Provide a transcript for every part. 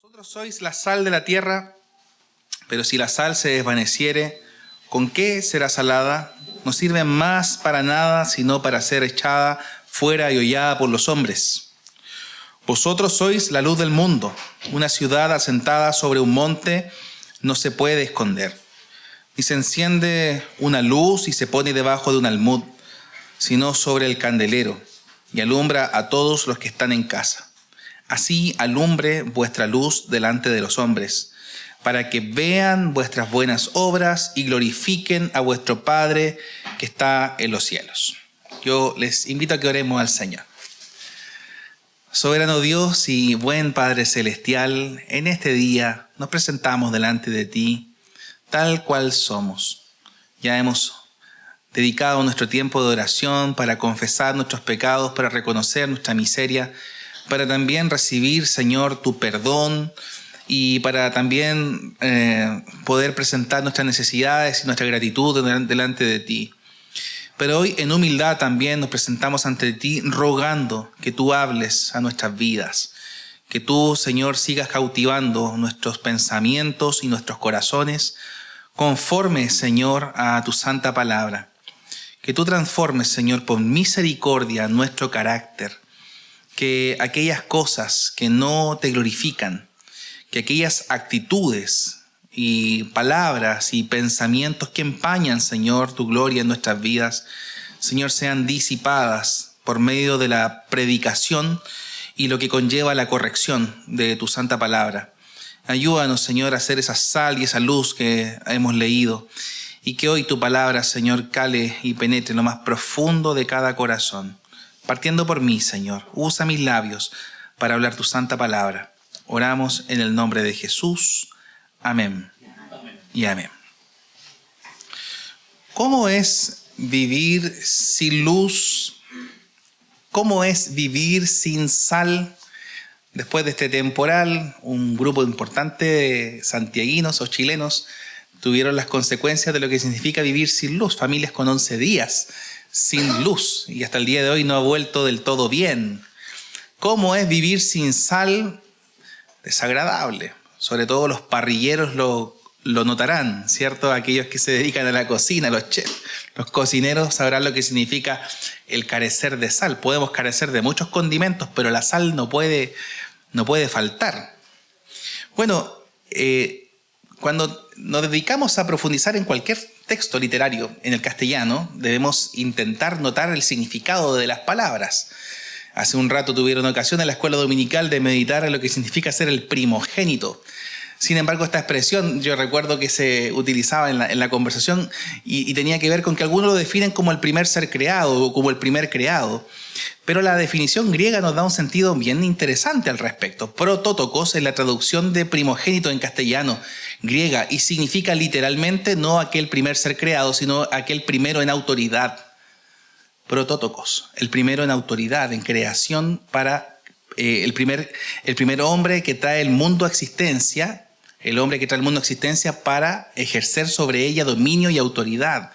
Vosotros sois la sal de la tierra, pero si la sal se desvaneciere, ¿con qué será salada? No sirve más para nada, sino para ser echada fuera y hollada por los hombres. Vosotros sois la luz del mundo. Una ciudad asentada sobre un monte no se puede esconder. Ni se enciende una luz y se pone debajo de un almud, sino sobre el candelero, y alumbra a todos los que están en casa. Así alumbre vuestra luz delante de los hombres, para que vean vuestras buenas obras y glorifiquen a vuestro Padre que está en los cielos. Yo les invito a que oremos al Señor. Soberano Dios y buen Padre Celestial, en este día nos presentamos delante de ti, tal cual somos. Ya hemos dedicado nuestro tiempo de oración para confesar nuestros pecados, para reconocer nuestra miseria, para también recibir, Señor, tu perdón y para también poder presentar nuestras necesidades y nuestra gratitud delante de ti. Pero hoy en humildad también nos presentamos ante ti rogando que tú hables a nuestras vidas, que tú, Señor, sigas cautivando nuestros pensamientos y nuestros corazones conforme, Señor, a tu santa palabra. Que tú transformes, Señor, por misericordia nuestro carácter, que aquellas cosas que no te glorifican, que aquellas actitudes y palabras y pensamientos que empañan, Señor, tu gloria en nuestras vidas, Señor, sean disipadas por medio de la predicación y lo que conlleva la corrección de tu santa palabra. Ayúdanos, Señor, a hacer esa sal y esa luz que hemos leído y que hoy tu palabra, Señor, cale y penetre en lo más profundo de cada corazón. Partiendo por mí, Señor, usa mis labios para hablar tu santa palabra. Oramos en el nombre de Jesús. Amén. Y amén. ¿Cómo es vivir sin luz? ¿Cómo es vivir sin sal? Después de este temporal, un grupo importante de santiaguinos o chilenos tuvieron las consecuencias de lo que significa vivir sin luz. Familias con 11 días sin luz y hasta el día de hoy no ha vuelto del todo bien. ¿Cómo es vivir sin sal? Desagradable. Sobre todo los parrilleros lo notarán, ¿cierto? Aquellos que se dedican a la cocina, los chefs, los cocineros sabrán lo que significa el carecer de sal. Podemos carecer de muchos condimentos, pero la sal no puede faltar. Bueno, cuando nos dedicamos a profundizar en cualquier texto literario en el castellano, debemos intentar notar el significado de las palabras. Hace un rato tuvieron ocasión en la escuela dominical de meditar en lo que significa ser el primogénito. Sin embargo, esta expresión yo recuerdo que se utilizaba en la conversación y tenía que ver con que algunos lo definen como el primer ser creado o como el primer creado. Pero la definición griega nos da un sentido bien interesante al respecto. Protótokos es la traducción de primogénito en castellano griega y significa literalmente no aquel primer ser creado, sino aquel primero en autoridad. Protótokos, el primero en autoridad, en creación para el primer hombre que trae el mundo a existencia, el hombre que trae el mundo a existencia para ejercer sobre ella dominio y autoridad.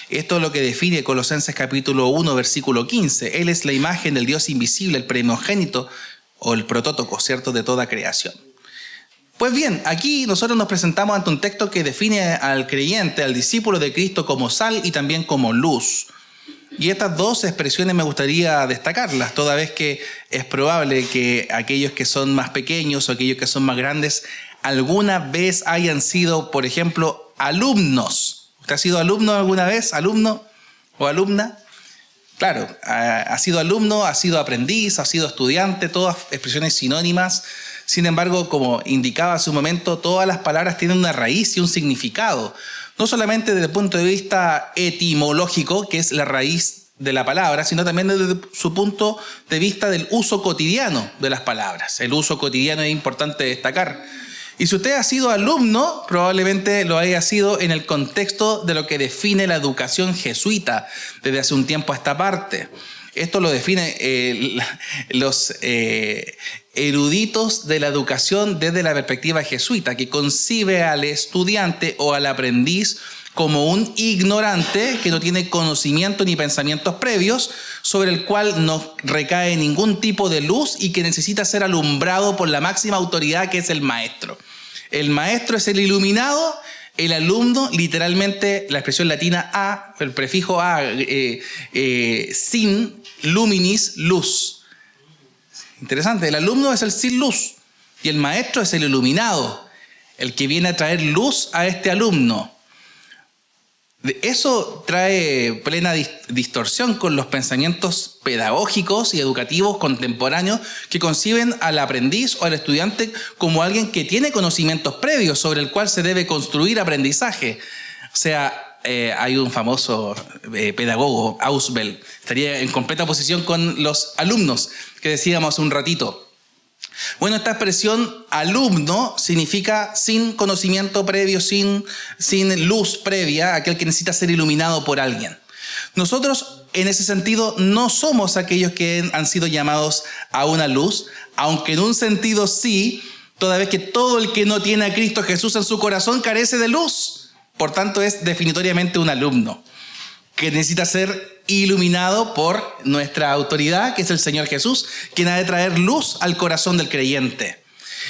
Esto es lo que define Colosenses capítulo 1, versículo 15. Él es la imagen del Dios invisible, el primogénito o el protótoco, ¿cierto?, de toda creación. Pues bien, aquí nosotros nos presentamos ante un texto que define al creyente, al discípulo de Cristo como sal y también como luz. Y estas dos expresiones me gustaría destacarlas, toda vez que es probable que aquellos que son más pequeños o aquellos que son más grandes alguna vez hayan sido, por ejemplo, alumnos. ¿Usted ha sido alumno alguna vez? ¿Alumno o alumna? Claro, ha sido alumno, ha sido aprendiz, ha sido estudiante, todas expresiones sinónimas. Sin embargo, como indicaba hace un momento, todas las palabras tienen una raíz y un significado. No solamente desde el punto de vista etimológico, que es la raíz de la palabra, sino también desde su punto de vista del uso cotidiano de las palabras. El uso cotidiano es importante destacar. Y si usted ha sido alumno, probablemente lo haya sido en el contexto de lo que define la educación jesuita desde hace un tiempo a esta parte. Esto lo define los eruditos de la educación desde la perspectiva jesuita, que concibe al estudiante o al aprendiz como un ignorante que no tiene conocimiento ni pensamientos previos, sobre el cual no recae ningún tipo de luz y que necesita ser alumbrado por la máxima autoridad, que es el maestro. El maestro es el iluminado, el alumno, literalmente la expresión latina a, el prefijo a, sin, luminis, luz. Interesante, el alumno es el sin luz y el maestro es el iluminado, el que viene a traer luz a este alumno. Eso trae plena distorsión con los pensamientos pedagógicos y educativos contemporáneos que conciben al aprendiz o al estudiante como alguien que tiene conocimientos previos sobre el cual se debe construir aprendizaje. O sea, hay un famoso pedagogo, Ausubel, estaría en completa oposición con los alumnos que decíamos hace un ratito. Bueno, esta expresión alumno significa sin conocimiento previo, sin luz previa, aquel que necesita ser iluminado por alguien. Nosotros, en ese sentido, no somos aquellos que han sido llamados a una luz, aunque en un sentido sí, toda vez que todo el que no tiene a Cristo Jesús en su corazón carece de luz. Por tanto, es definitoriamente un alumno que necesita ser iluminado por nuestra autoridad, que es el Señor Jesús, quien ha de traer luz al corazón del creyente.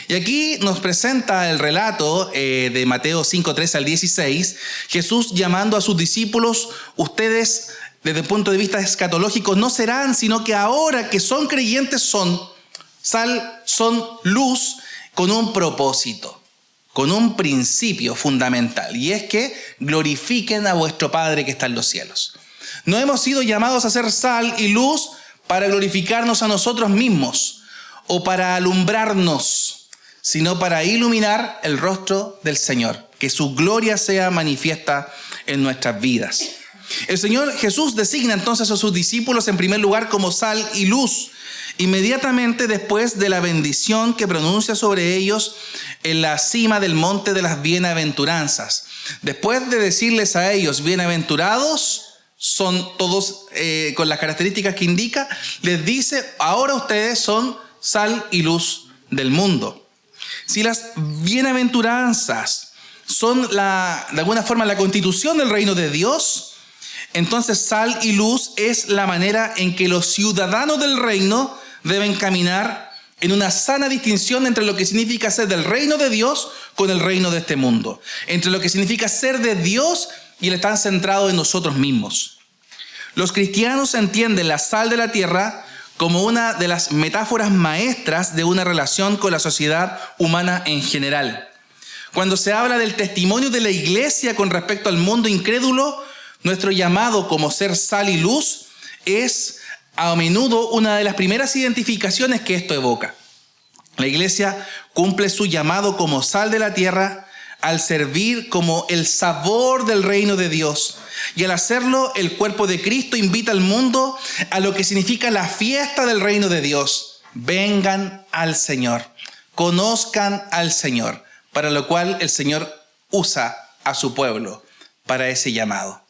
Y aquí nos presenta el relato de Mateo 5, 13 al 16, Jesús llamando a sus discípulos: ustedes, desde el punto de vista escatológico, no serán, sino que ahora que son creyentes son sal, son luz, con un propósito, con un principio fundamental, y es que glorifiquen a vuestro Padre que está en los cielos. No hemos sido llamados a ser sal y luz para glorificarnos a nosotros mismos o para alumbrarnos, sino para iluminar el rostro del Señor, que su gloria sea manifiesta en nuestras vidas. El Señor Jesús designa entonces a sus discípulos en primer lugar como sal y luz, inmediatamente después de la bendición que pronuncia sobre ellos en la cima del monte de las bienaventuranzas. Después de decirles a ellos: bienaventurados son todos, con las características que indica, les dice: ahora ustedes son sal y luz del mundo. Si las bienaventuranzas son de alguna forma la constitución del reino de Dios, entonces sal y luz es la manera en que los ciudadanos del reino deben caminar en una sana distinción entre lo que significa ser del reino de Dios con el reino de este mundo, entre lo que significa ser de Dios y el estar centrado en nosotros mismos. Los cristianos entienden la sal de la tierra como una de las metáforas maestras de una relación con la sociedad humana en general. Cuando se habla del testimonio de la iglesia con respecto al mundo incrédulo, nuestro llamado como ser sal y luz es a menudo una de las primeras identificaciones que esto evoca. La iglesia cumple su llamado como sal de la tierra al servir como el sabor del reino de Dios. Y al hacerlo, el cuerpo de Cristo invita al mundo a lo que significa la fiesta del reino de Dios. Vengan al Señor, conozcan al Señor, para lo cual el Señor usa a su pueblo para ese llamado.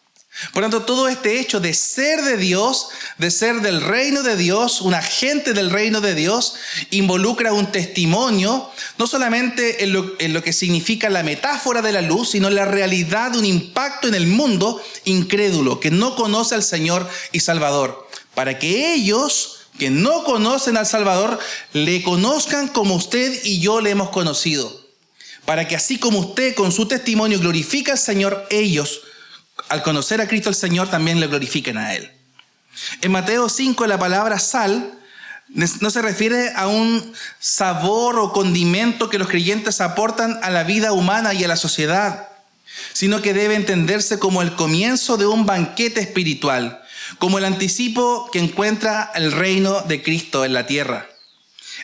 Por lo tanto, todo este hecho de ser de Dios, de ser del reino de Dios, un agente del reino de Dios, involucra un testimonio, no solamente en lo que significa la metáfora de la luz, sino en la realidad de un impacto en el mundo incrédulo, que no conoce al Señor y Salvador, para que ellos, que no conocen al Salvador, le conozcan como usted y yo le hemos conocido, para que así como usted con su testimonio glorifica al Señor, ellos, al conocer a Cristo el Señor, también le glorifiquen a Él. En Mateo 5, la palabra sal no se refiere a un sabor o condimento que los creyentes aportan a la vida humana y a la sociedad, sino que debe entenderse como el comienzo de un banquete espiritual, como el anticipo que encuentra el reino de Cristo en la tierra.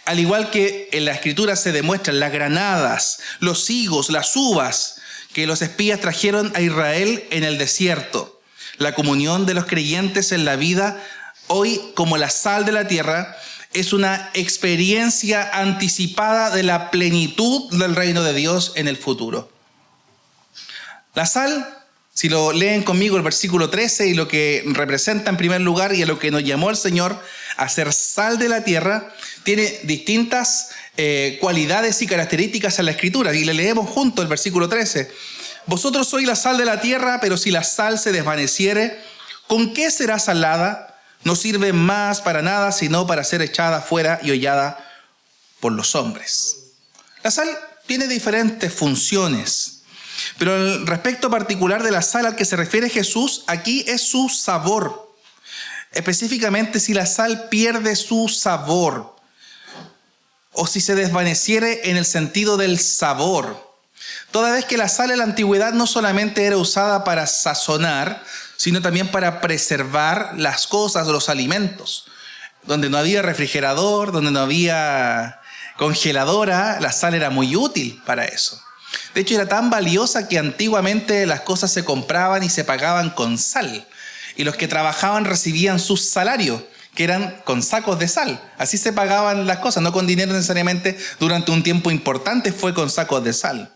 Al igual que en la Escritura se demuestran las granadas, los higos, las uvas que los espías trajeron a Israel en el desierto. La comunión de los creyentes en la vida, hoy como la sal de la tierra, es una experiencia anticipada de la plenitud del reino de Dios en el futuro. La sal, si lo leen conmigo el versículo 13 y lo que representa en primer lugar y a lo que nos llamó el Señor a ser sal de la tierra, tiene distintas cualidades y características en la Escritura. Y le leemos junto el versículo 13. vosotros sois la sal de la tierra, pero si la sal se desvaneciere, ¿con qué será salada? No sirve más para nada, sino para ser echada fuera y hollada por los hombres. La sal tiene diferentes funciones, pero el respecto particular de la sal al que se refiere Jesús aquí es su sabor. Específicamente, si la sal pierde su sabor o si se desvaneciere en el sentido del sabor. Toda vez que la sal en la antigüedad no solamente era usada para sazonar, sino también para preservar las cosas, los alimentos. Donde no había refrigerador, donde no había congeladora, la sal era muy útil para eso. De hecho, era tan valiosa que antiguamente las cosas se compraban y se pagaban con sal. Y los que trabajaban recibían sus salarios, que eran con sacos de sal. Así se pagaban las cosas, no con dinero necesariamente. Durante un tiempo importante fue con sacos de sal.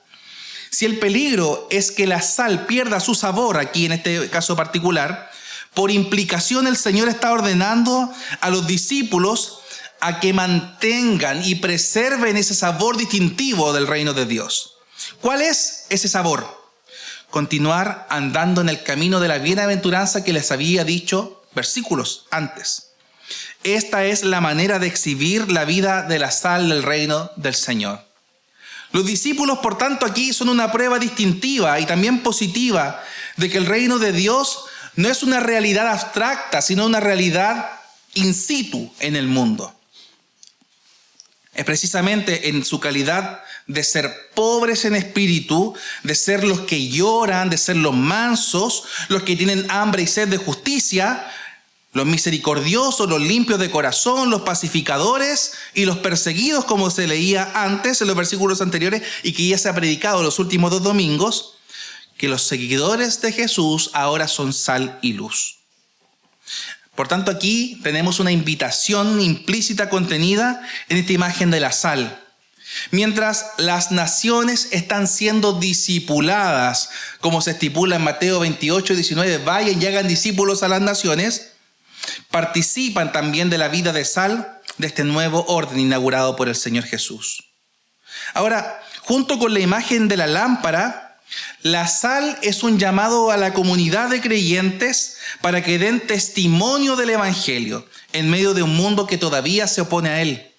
Si el peligro es que la sal pierda su sabor, aquí en este caso particular, por implicación el Señor está ordenando a los discípulos a que mantengan y preserven ese sabor distintivo del reino de Dios. ¿Cuál es ese sabor? Continuar andando en el camino de la bienaventuranza que les había dicho versículos antes. Esta es la manera de exhibir la vida de la sal del reino del Señor. Los discípulos, por tanto, aquí son una prueba distintiva y también positiva de que el reino de Dios no es una realidad abstracta, sino una realidad in situ en el mundo. Es precisamente en su calidad de ser pobres en espíritu, de ser los que lloran, de ser los mansos, los que tienen hambre y sed de justicia, los misericordiosos, los limpios de corazón, los pacificadores y los perseguidos, como se leía antes en los versículos anteriores y que ya se ha predicado los últimos 2 domingos, que los seguidores de Jesús ahora son sal y luz. Por tanto, aquí tenemos una invitación implícita contenida en esta imagen de la sal. Mientras las naciones están siendo discipuladas, como se estipula en Mateo 28, 19, vayan y hagan discípulos a las naciones, participan también de la vida de sal de este nuevo orden inaugurado por el Señor Jesús. Ahora, junto con la imagen de la lámpara, la sal es un llamado a la comunidad de creyentes para que den testimonio del Evangelio en medio de un mundo que todavía se opone a él,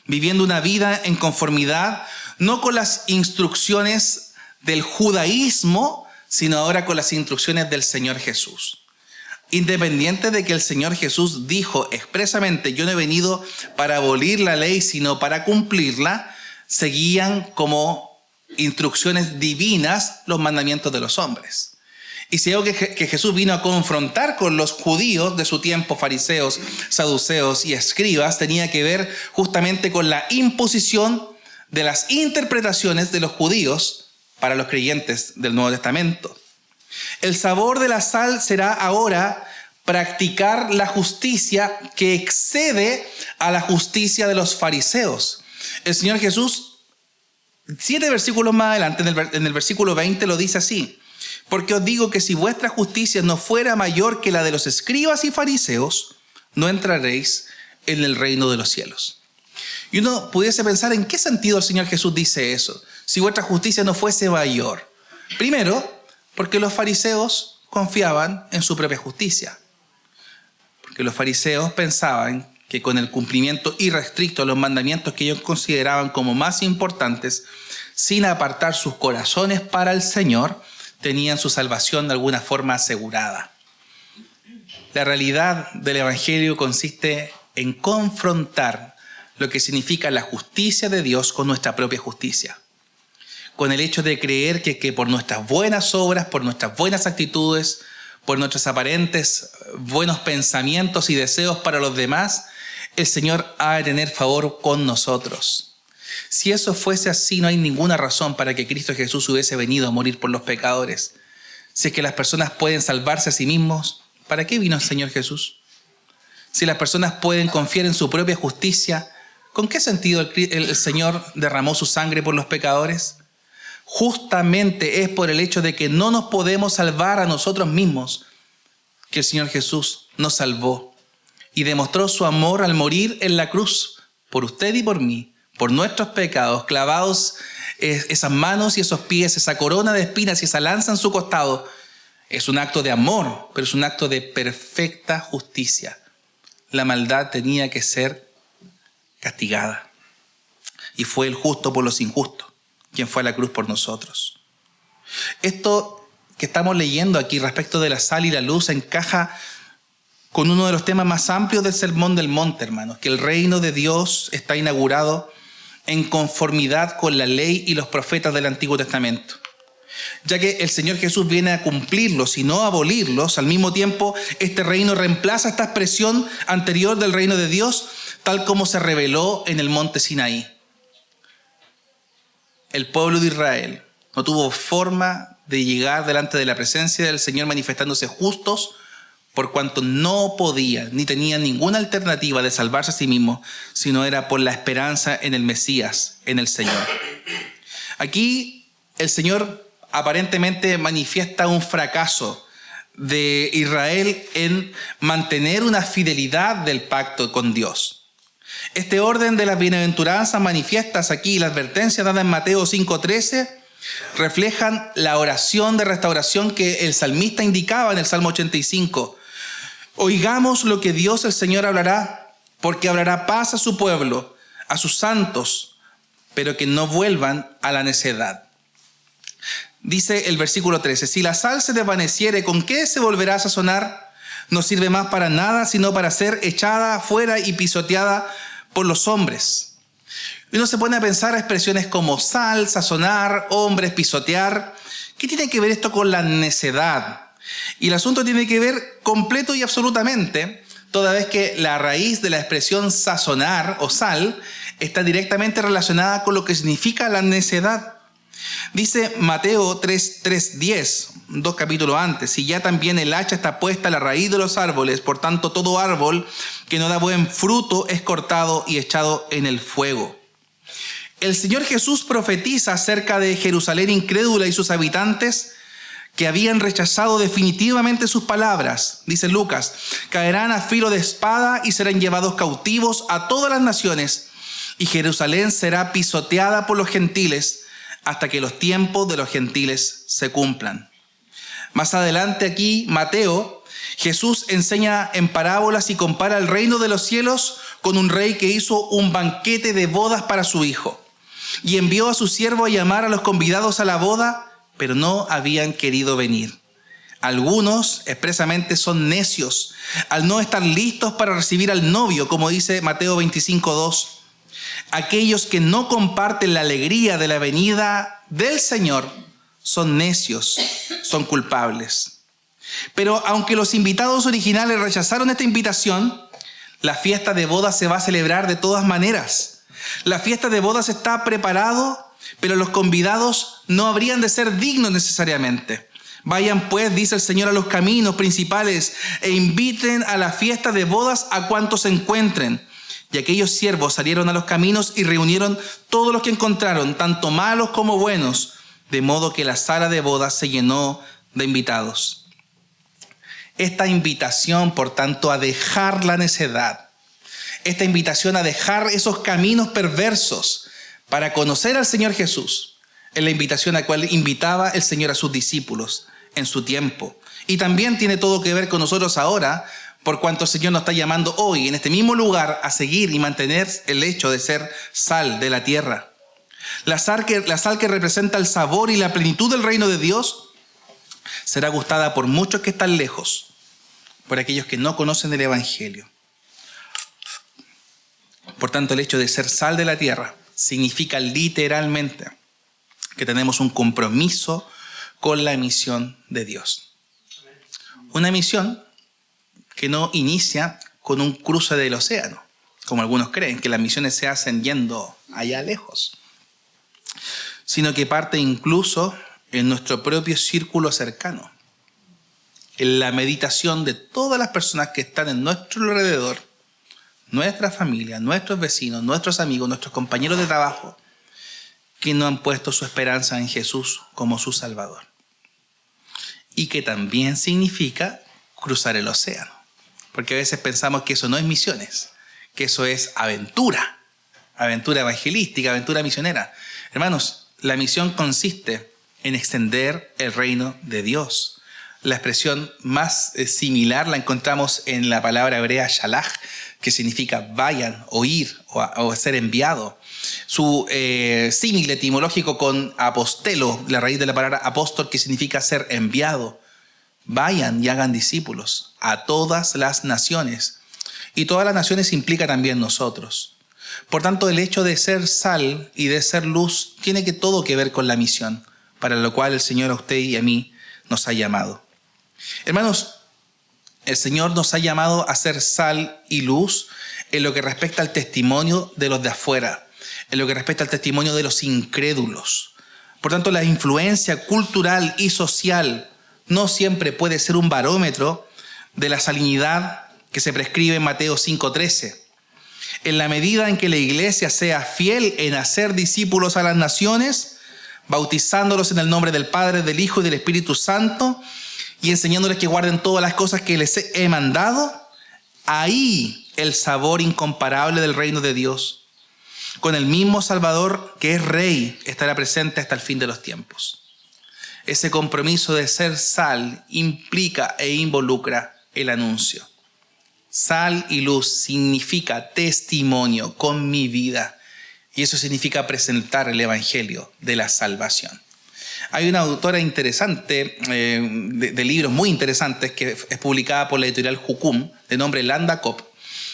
viviendo una vida en conformidad no con las instrucciones del judaísmo, sino ahora con las instrucciones del Señor Jesús. Independiente de que el Señor Jesús dijo expresamente, yo no he venido para abolir la ley, sino para cumplirla, seguían como instrucciones divinas los mandamientos de los hombres. Y si algo que Jesús vino a confrontar con los judíos de su tiempo, fariseos, saduceos y escribas, tenía que ver justamente con la imposición de las interpretaciones de los judíos para los creyentes del Nuevo Testamento. El sabor de la sal será ahora practicar la justicia que excede a la justicia de los fariseos. El Señor Jesús, 7 versículos más adelante, en el versículo 20 lo dice así: porque os digo que si vuestra justicia no fuera mayor que la de los escribas y fariseos, no entraréis en el reino de los cielos. Y uno pudiese pensar, ¿en qué sentido el Señor Jesús dice eso? Si vuestra justicia no fuese mayor. Primero, porque los fariseos confiaban en su propia justicia. Porque los fariseos pensaban que con el cumplimiento irrestricto de los mandamientos que ellos consideraban como más importantes, sin apartar sus corazones para el Señor, tenían su salvación de alguna forma asegurada. La realidad del Evangelio consiste en confrontar lo que significa la justicia de Dios con nuestra propia justicia. Con el hecho de creer que por nuestras buenas obras, por nuestras buenas actitudes, por nuestros aparentes buenos pensamientos y deseos para los demás, el Señor ha de tener favor con nosotros. Si eso fuese así, no hay ninguna razón para que Cristo Jesús hubiese venido a morir por los pecadores. Si es que las personas pueden salvarse a sí mismos, ¿para qué vino el Señor Jesús? Si las personas pueden confiar en su propia justicia, ¿con qué sentido el Señor derramó su sangre por los pecadores? Justamente es por el hecho de que no nos podemos salvar a nosotros mismos que el Señor Jesús nos salvó y demostró su amor al morir en la cruz por usted y por mí, por nuestros pecados, clavados esas manos y esos pies, esa corona de espinas y esa lanza en su costado, es un acto de amor, pero es un acto de perfecta justicia. La maldad tenía que ser castigada. Y fue el justo por los injustos, quien fue a la cruz por nosotros. Esto que estamos leyendo aquí respecto de la sal y la luz encaja con uno de los temas más amplios del Sermón del Monte, hermanos, que el reino de Dios está inaugurado en conformidad con la ley y los profetas del Antiguo Testamento. Ya que el Señor Jesús viene a cumplirlos y no a abolirlos, al mismo tiempo este reino reemplaza esta expresión anterior del reino de Dios, tal como se reveló en el monte Sinaí. El pueblo de Israel no tuvo forma de llegar delante de la presencia del Señor manifestándose justos, por cuanto no podían ni tenían ninguna alternativa de salvarse a sí mismos, sino era por la esperanza en el Mesías, en el Señor. Aquí el Señor aparentemente manifiesta un fracaso de Israel en mantener una fidelidad del pacto con Dios. Este orden de las bienaventuranzas manifiestas aquí, la advertencia dada en Mateo 5:13, reflejan la oración de restauración que el salmista indicaba en el Salmo 85. Oigamos lo que Dios el Señor hablará, porque hablará paz a su pueblo, a sus santos, pero que no vuelvan a la necedad. Dice el versículo 13, si la sal se desvaneciere, ¿con qué se volverá a sazonar? No sirve más para nada, sino para ser echada afuera y pisoteada por los hombres. Y uno se pone a pensar a expresiones como sal, sazonar, hombres, pisotear. ¿Qué tiene que ver esto con la necedad? Y el asunto tiene que ver completo y absolutamente, toda vez que la raíz de la expresión sazonar o sal está directamente relacionada con lo que significa la necedad. Dice Mateo 3:10, 2 capítulos antes, si ya también el hacha está puesta a la raíz de los árboles, por tanto todo árbol que no da buen fruto es cortado y echado en el fuego. El Señor Jesús profetiza acerca de Jerusalén incrédula y sus habitantes que habían rechazado definitivamente sus palabras. Dice Lucas, caerán a filo de espada y serán llevados cautivos a todas las naciones, y Jerusalén será pisoteada por los gentiles hasta que los tiempos de los gentiles se cumplan. Más adelante aquí, Mateo, Jesús enseña en parábolas y compara el reino de los cielos con un rey que hizo un banquete de bodas para su hijo y envió a su siervo a llamar a los convidados a la boda, pero no habían querido venir. Algunos expresamente son necios al no estar listos para recibir al novio, como dice Mateo 25:2. Aquellos que no comparten la alegría de la venida del Señor son necios, son culpables. Pero aunque los invitados originales rechazaron esta invitación, la fiesta de bodas se va a celebrar de todas maneras. La fiesta de bodas está preparado, pero los convidados no habrían de ser dignos necesariamente. Vayan pues, dice el Señor, a los caminos principales e inviten a la fiesta de bodas a cuantos se encuentren. Y aquellos siervos salieron a los caminos y reunieron todos los que encontraron, tanto malos como buenos, de modo que la sala de bodas se llenó de invitados. Esta invitación, por tanto, a dejar la necedad, esta invitación a dejar esos caminos perversos para conocer al Señor Jesús, es la invitación a la cual invitaba el Señor a sus discípulos en su tiempo. Y también tiene todo que ver con nosotros ahora, por cuanto el Señor nos está llamando hoy, en este mismo lugar, a seguir y mantener el hecho de ser sal de la tierra. La sal que representa el sabor y la plenitud del reino de Dios será gustada por muchos que están lejos, por aquellos que no conocen el Evangelio. Por tanto, el hecho de ser sal de la tierra significa literalmente que tenemos un compromiso con la misión de Dios. Una misión que no inicia con un cruce del océano, como algunos creen, que las misiones se hacen yendo allá lejos, sino que parte incluso en nuestro propio círculo cercano, en la meditación de todas las personas que están en nuestro alrededor, nuestra familia, nuestros vecinos, nuestros amigos, nuestros compañeros de trabajo, que no han puesto su esperanza en Jesús como su Salvador. Y que también significa cruzar el océano. Porque a veces pensamos que eso no es misiones, que eso es aventura evangelística, aventura misionera. Hermanos, La misión consiste en extender el reino de Dios. La expresión más similar la encontramos en la palabra hebrea shalach, que significa vayan, o ir, o ser enviado. Su símil etimológico con apostelo, la raíz de la palabra apóstol, que significa ser enviado. Vayan y hagan discípulos a todas las naciones. Y todas las naciones implica también nosotros. Por tanto, el hecho de ser sal y de ser luz tiene todo que ver con la misión, para lo cual el Señor a usted y a mí nos ha llamado. Hermanos, el Señor nos ha llamado a ser sal y luz en lo que respecta al testimonio de los de afuera, en lo que respecta al testimonio de los incrédulos. Por tanto, la influencia cultural y social no siempre puede ser un barómetro de la salinidad que se prescribe en Mateo 5:13. En la medida en que la iglesia sea fiel en hacer discípulos a las naciones, bautizándolos en el nombre del Padre, del Hijo y del Espíritu Santo, y enseñándoles que guarden todas las cosas que les he mandado, ahí el sabor incomparable del reino de Dios, con el mismo Salvador que es Rey, estará presente hasta el fin de los tiempos. Ese compromiso de ser sal implica e involucra el anuncio. Sal y luz significa testimonio con mi vida, y eso significa presentar el evangelio de la salvación. Hay una autora interesante, de libros muy interesantes, que es publicada por la editorial Jukum, de nombre Landa Kopp.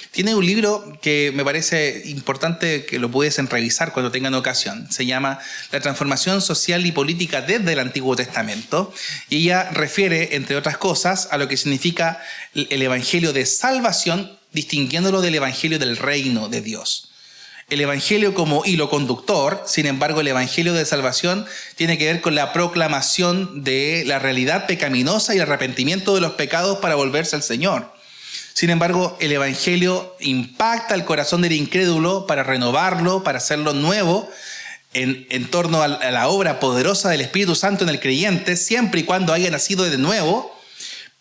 Tiene un libro que me parece importante que lo pudiesen revisar cuando tengan ocasión. Se llama La transformación social y política desde el Antiguo Testamento. Y ella refiere, entre otras cosas, a lo que significa el evangelio de salvación, distinguiéndolo del evangelio del reino de Dios. El evangelio como hilo conductor, sin embargo, el evangelio de salvación tiene que ver con la proclamación de la realidad pecaminosa y el arrepentimiento de los pecados para volverse al Señor. Sin embargo, el evangelio impacta el corazón del incrédulo para renovarlo, para hacerlo nuevo en torno a la obra poderosa del Espíritu Santo en el creyente, siempre y cuando haya nacido de nuevo.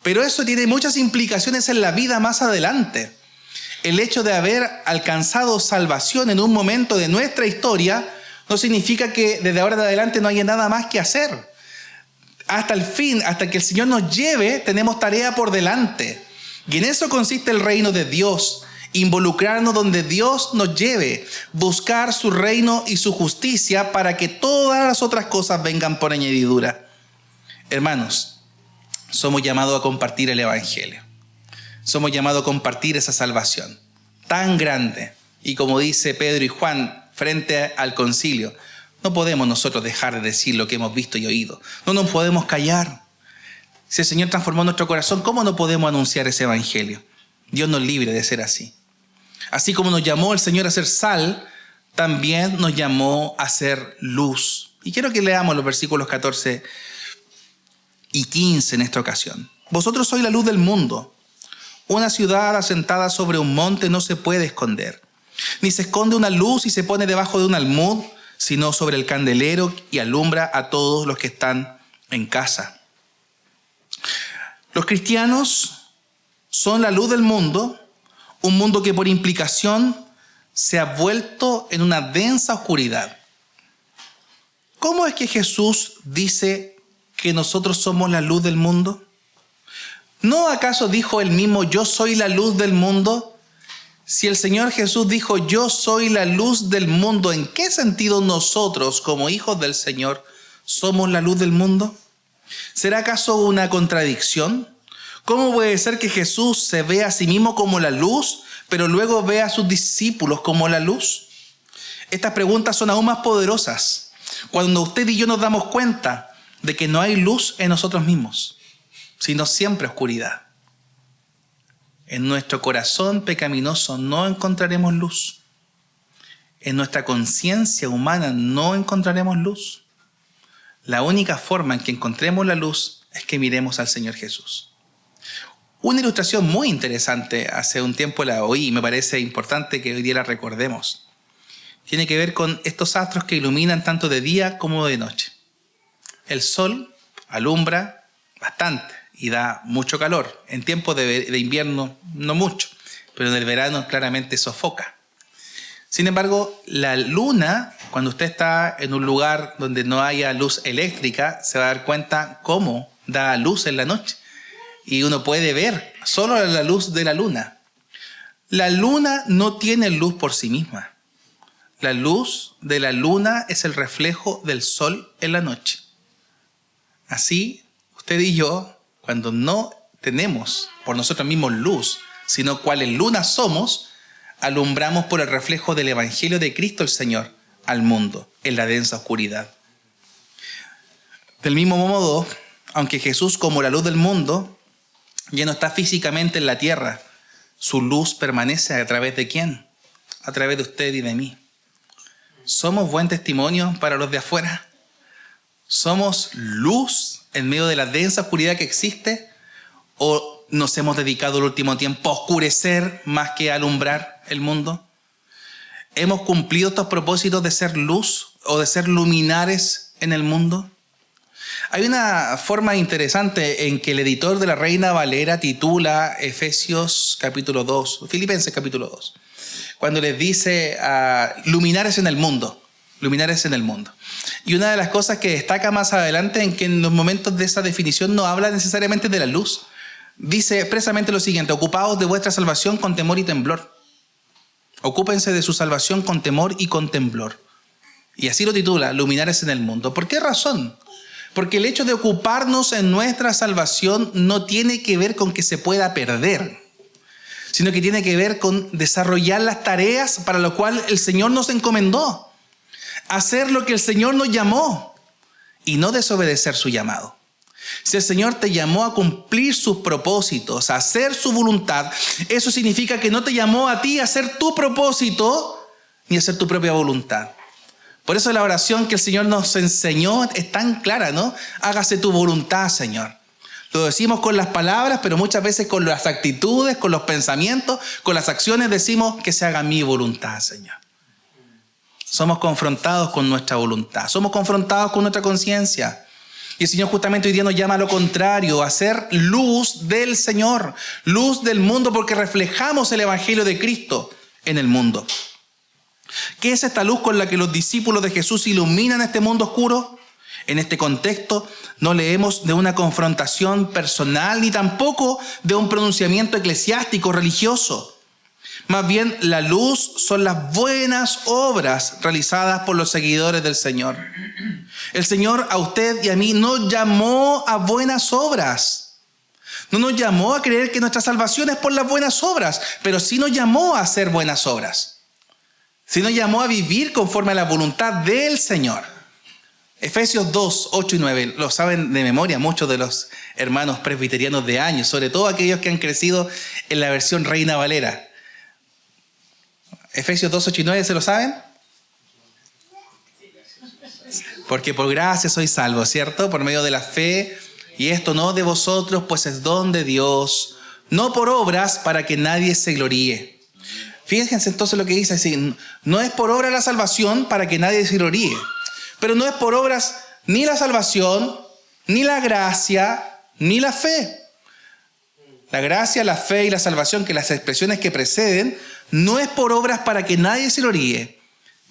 Pero eso tiene muchas implicaciones en la vida más adelante. El hecho de haber alcanzado salvación en un momento de nuestra historia no significa que desde ahora en adelante no haya nada más que hacer. Hasta el fin, hasta que el Señor nos lleve, tenemos tarea por delante. Y en eso consiste el reino de Dios, involucrarnos donde Dios nos lleve, buscar su reino y su justicia para que todas las otras cosas vengan por añadidura. Hermanos, somos llamados a compartir el evangelio. Somos llamados a compartir esa salvación tan grande. Y como dice Pedro y Juan frente al concilio, no podemos nosotros dejar de decir lo que hemos visto y oído. No nos podemos callar. Si el Señor transformó nuestro corazón, ¿cómo no podemos anunciar ese evangelio? Dios nos libre de ser así. Así como nos llamó el Señor a ser sal, también nos llamó a ser luz. Y quiero que leamos los versículos 14 y 15 en esta ocasión. Vosotros sois la luz del mundo. Una ciudad asentada sobre un monte no se puede esconder. Ni se esconde una luz y se pone debajo de un almud, sino sobre el candelero y alumbra a todos los que están en casa. Los cristianos son la luz del mundo, un mundo que por implicación se ha vuelto en una densa oscuridad. ¿Cómo es que Jesús dice que nosotros somos la luz del mundo? ¿No acaso dijo él mismo, yo soy la luz del mundo? Si el Señor Jesús dijo, yo soy la luz del mundo, ¿en qué sentido nosotros, como hijos del Señor, somos la luz del mundo? ¿Será acaso una contradicción? ¿Cómo puede ser que Jesús se vea a sí mismo como la luz, pero luego vea a sus discípulos como la luz? Estas preguntas son aún más poderosas cuando usted y yo nos damos cuenta de que no hay luz en nosotros mismos, sino siempre oscuridad. En nuestro corazón pecaminoso no encontraremos luz. En nuestra conciencia humana no encontraremos luz. La única forma en que encontremos la luz es que miremos al Señor Jesús. Una ilustración muy interesante, hace un tiempo la oí y me parece importante que hoy día la recordemos. Tiene que ver con estos astros que iluminan tanto de día como de noche. El sol alumbra bastante y da mucho calor. En tiempos de invierno no mucho, pero en el verano claramente sofoca. Sin embargo, la luna, cuando usted está en un lugar donde no haya luz eléctrica, se va a dar cuenta cómo da luz en la noche. Y uno puede ver solo la luz de la luna. La luna no tiene luz por sí misma. La luz de la luna es el reflejo del sol en la noche. Así, usted y yo, cuando no tenemos por nosotros mismos luz, sino cuáles lunas somos, alumbramos por el reflejo del Evangelio de Cristo el Señor al mundo en la densa oscuridad. Del mismo modo, aunque Jesús como la luz del mundo ya no está físicamente en la tierra, su luz permanece a través de ¿quién? A través de usted y de mí. ¿Somos buen testimonio para los de afuera? ¿Somos luz en medio de la densa oscuridad que existe? ¿O nos hemos dedicado el último tiempo a oscurecer más que a alumbrar el mundo? ¿Hemos cumplido estos propósitos de ser luz o de ser luminares en el mundo? Hay una forma interesante en que el editor de la Reina Valera titula Efesios capítulo 2, Filipenses capítulo 2, cuando les dice luminares en el mundo. Luminares en el mundo. Y una de las cosas que destaca más adelante en que en los momentos de esa definición no habla necesariamente de la luz. Dice expresamente lo siguiente: ocupaos de vuestra salvación con temor y temblor. Ocúpense de su salvación con temor y con temblor. Y así lo titula, luminares en el mundo. ¿Por qué razón? Porque el hecho de ocuparnos en nuestra salvación no tiene que ver con que se pueda perder, sino que tiene que ver con desarrollar las tareas para las cuales el Señor nos encomendó. Hacer lo que el Señor nos llamó y no desobedecer su llamado. Si el Señor te llamó a cumplir sus propósitos, a hacer su voluntad, eso significa que no te llamó a ti a hacer tu propósito ni a hacer tu propia voluntad. Por eso la oración que el Señor nos enseñó es tan clara, ¿no? Hágase tu voluntad, Señor. Lo decimos con las palabras, pero muchas veces con las actitudes, con los pensamientos, con las acciones decimos que se haga mi voluntad, Señor. Somos confrontados con nuestra voluntad, somos confrontados con nuestra conciencia. Y el Señor justamente hoy día nos llama a lo contrario, a ser luz del Señor, luz del mundo, porque reflejamos el Evangelio de Cristo en el mundo. ¿Qué es esta luz con la que los discípulos de Jesús iluminan este mundo oscuro? En este contexto no leemos de una confrontación personal ni tampoco de un pronunciamiento eclesiástico religioso. Más bien, la luz son las buenas obras realizadas por los seguidores del Señor. El Señor a usted y a mí nos llamó a buenas obras. No nos llamó a creer que nuestra salvación es por las buenas obras, pero sí nos llamó a hacer buenas obras. Sí nos llamó a vivir conforme a la voluntad del Señor. Efesios 2, 8 y 9, lo saben de memoria muchos de los hermanos presbiterianos de años, sobre todo aquellos que han crecido en la versión Reina Valera. Efesios 2, 8 y 9, ¿se lo saben? Porque por gracia sois salvos, ¿cierto? Por medio de la fe, y esto no de vosotros, pues es don de Dios, no por obras para que nadie se gloríe. Fíjense entonces lo que dice, así, no es por obra la salvación para que nadie se gloríe, pero no es por obras ni la salvación, ni la gracia, ni la fe. La gracia, la fe y la salvación, que las expresiones que preceden, no es por obras para que nadie se gloríe.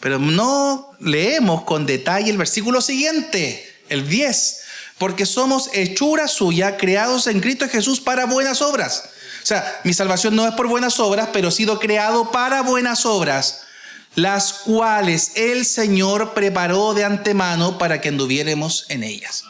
Pero no leemos con detalle el versículo siguiente, el 10. Porque somos hechura suya, creados en Cristo Jesús para buenas obras. O sea, mi salvación no es por buenas obras, pero he sido creado para buenas obras, las cuales el Señor preparó de antemano para que anduviéramos en ellas.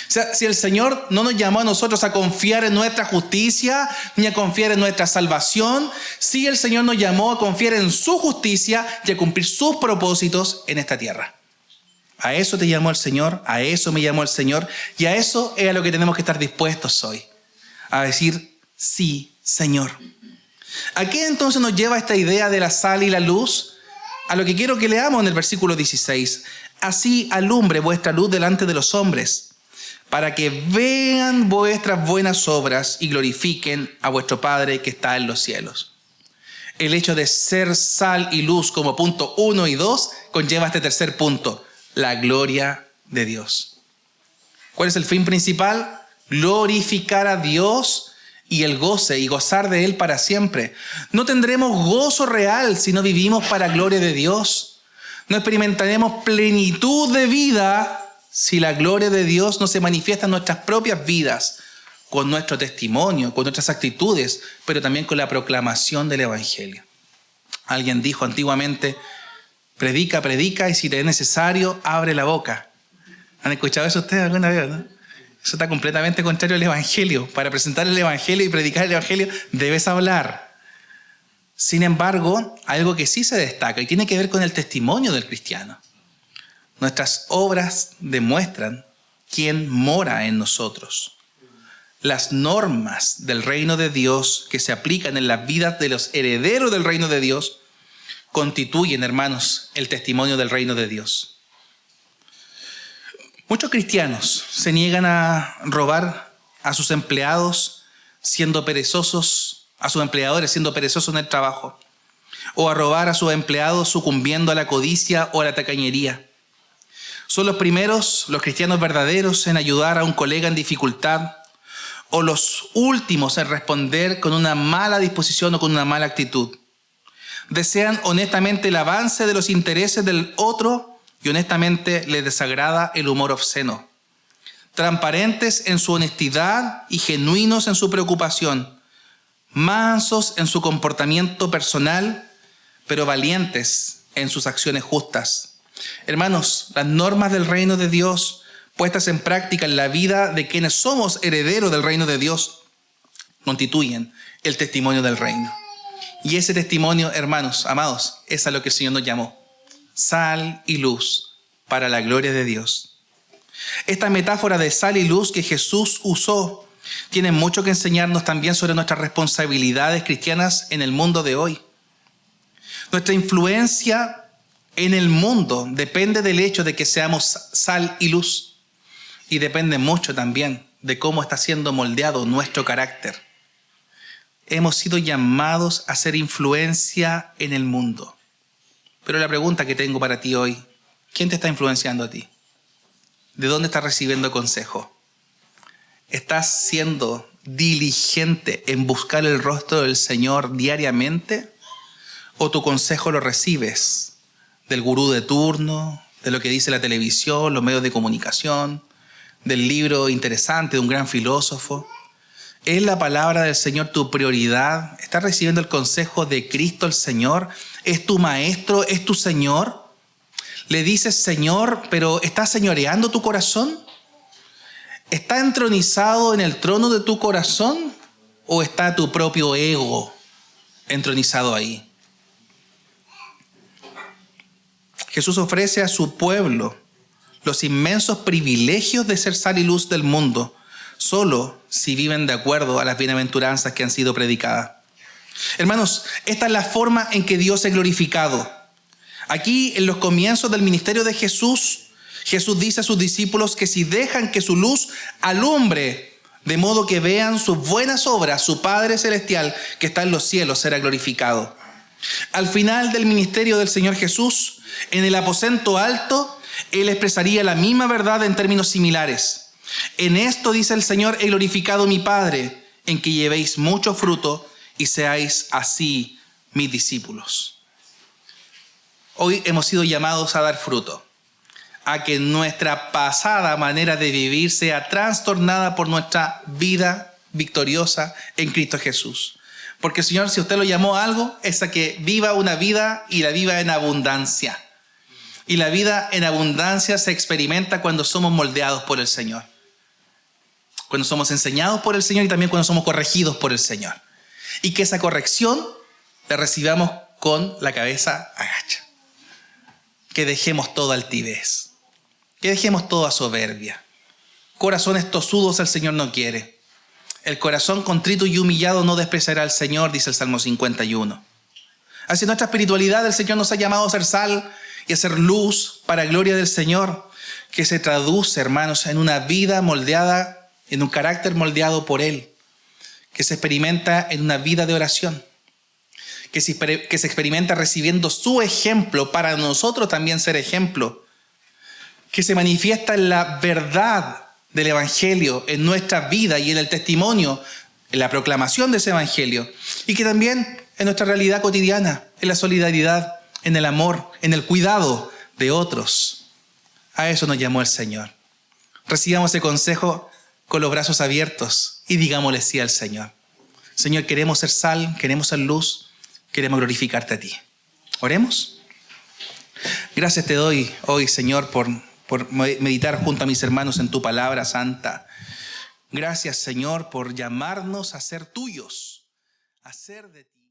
O sea, si el Señor no nos llamó a nosotros a confiar en nuestra justicia, ni a confiar en nuestra salvación, sí el Señor nos llamó a confiar en su justicia y a cumplir sus propósitos en esta tierra. A eso te llamó el Señor, a eso me llamó el Señor, y a eso es a lo que tenemos que estar dispuestos hoy. A decir, sí, Señor. ¿A qué entonces nos lleva esta idea de la sal y la luz? A lo que quiero que leamos en el versículo 16. Así alumbre vuestra luz delante de los hombres, para que vean vuestras buenas obras y glorifiquen a vuestro Padre que está en los cielos. El hecho de ser sal y luz como punto 1 y 2 conlleva este tercer punto, la gloria de Dios. ¿Cuál es el fin principal? Glorificar a Dios y el goce y gozar de Él para siempre. No tendremos gozo real si no vivimos para gloria de Dios. No experimentaremos plenitud de vida si la gloria de Dios no se manifiesta en nuestras propias vidas, con nuestro testimonio, con nuestras actitudes, pero también con la proclamación del Evangelio. Alguien dijo antiguamente, predica, predica, y si te es necesario, abre la boca. ¿Han escuchado eso ustedes alguna vez, no? Eso está completamente contrario al Evangelio. Para presentar el Evangelio y predicar el Evangelio, debes hablar. Sin embargo, algo que sí se destaca y tiene que ver con el testimonio del cristiano. Nuestras obras demuestran quién mora en nosotros. Las normas del reino de Dios que se aplican en las vidas de los herederos del reino de Dios constituyen, hermanos, el testimonio del reino de Dios. Muchos cristianos se niegan a robar a sus empleados siendo perezosos, a sus empleadores siendo perezosos en el trabajo, o a robar a sus empleados sucumbiendo a la codicia o a la tacañería. Son los primeros, los cristianos verdaderos, en ayudar a un colega en dificultad, o los últimos en responder con una mala disposición o con una mala actitud. Desean honestamente el avance de los intereses del otro y honestamente les desagrada el humor obsceno. Transparentes en su honestidad y genuinos en su preocupación. Mansos en su comportamiento personal, pero valientes en sus acciones justas. Hermanos, las normas del reino de Dios puestas en práctica en la vida de quienes somos herederos del reino de Dios constituyen el testimonio del reino. Y ese testimonio, hermanos, amados, es a lo que el Señor nos llamó. Sal y luz para la gloria de Dios. Esta metáfora de sal y luz que Jesús usó tiene mucho que enseñarnos también sobre nuestras responsabilidades cristianas en el mundo de hoy. Nuestra influencia en el mundo depende del hecho de que seamos sal y luz. Y depende mucho también de cómo está siendo moldeado nuestro carácter. Hemos sido llamados a ser influencia en el mundo. Pero la pregunta que tengo para ti hoy, ¿quién te está influenciando a ti? ¿De dónde estás recibiendo consejo? ¿Estás siendo diligente en buscar el rostro del Señor diariamente? ¿O tu consejo lo recibes del gurú de turno, de lo que dice la televisión, los medios de comunicación, del libro interesante de un gran filósofo? ¿Es la palabra del Señor tu prioridad? ¿Estás recibiendo el consejo de Cristo el Señor? ¿Es tu maestro? ¿Es tu Señor? ¿Le dices Señor, pero estás señoreando tu corazón? ¿Está entronizado en el trono de tu corazón? ¿O está tu propio ego entronizado ahí? Jesús ofrece a su pueblo los inmensos privilegios de ser sal y luz del mundo, solo si viven de acuerdo a las bienaventuranzas que han sido predicadas. Hermanos, esta es la forma en que Dios es glorificado. Aquí, en los comienzos del ministerio de Jesús, Jesús dice a sus discípulos que si dejan que su luz alumbre, de modo que vean sus buenas obras, su Padre Celestial que está en los cielos será glorificado. Al final del ministerio del Señor Jesús, en el aposento alto, Él expresaría la misma verdad en términos similares. En esto, dice el Señor, he glorificado a mi Padre, en que llevéis mucho fruto y seáis así mis discípulos. Hoy hemos sido llamados a dar fruto, a que nuestra pasada manera de vivir sea trastornada por nuestra vida victoriosa en Cristo Jesús. Porque el Señor, si usted lo llamó a algo, es a que viva una vida y la viva en abundancia. Y la vida en abundancia se experimenta cuando somos moldeados por el Señor. Cuando somos enseñados por el Señor y también cuando somos corregidos por el Señor. Y que esa corrección la recibamos con la cabeza agacha. Que dejemos toda altivez. Que dejemos toda soberbia. Corazones tosudos el Señor no quiere. El corazón contrito y humillado no despreciará al Señor, dice el Salmo 51. Así nuestra espiritualidad, el Señor nos ha llamado a ser sal y a ser luz para gloria del Señor, que se traduce, hermanos, en una vida moldeada, en un carácter moldeado por Él, que se experimenta en una vida de oración, que se experimenta recibiendo su ejemplo para nosotros también ser ejemplo, que se manifiesta en la verdad del Evangelio en nuestra vida y en el testimonio en la proclamación de ese evangelio y que también en nuestra realidad cotidiana, en la solidaridad, en el amor, en el cuidado de otros. A eso nos llamó el Señor. Recibamos ese consejo con los brazos abiertos y digámosle sí al Señor. Señor, queremos ser sal, queremos ser luz, queremos glorificarte a ti. Oremos. Gracias te doy hoy, Señor, por meditar junto a mis hermanos en tu palabra santa. Gracias, Señor, por llamarnos a ser tuyos, a ser de ti.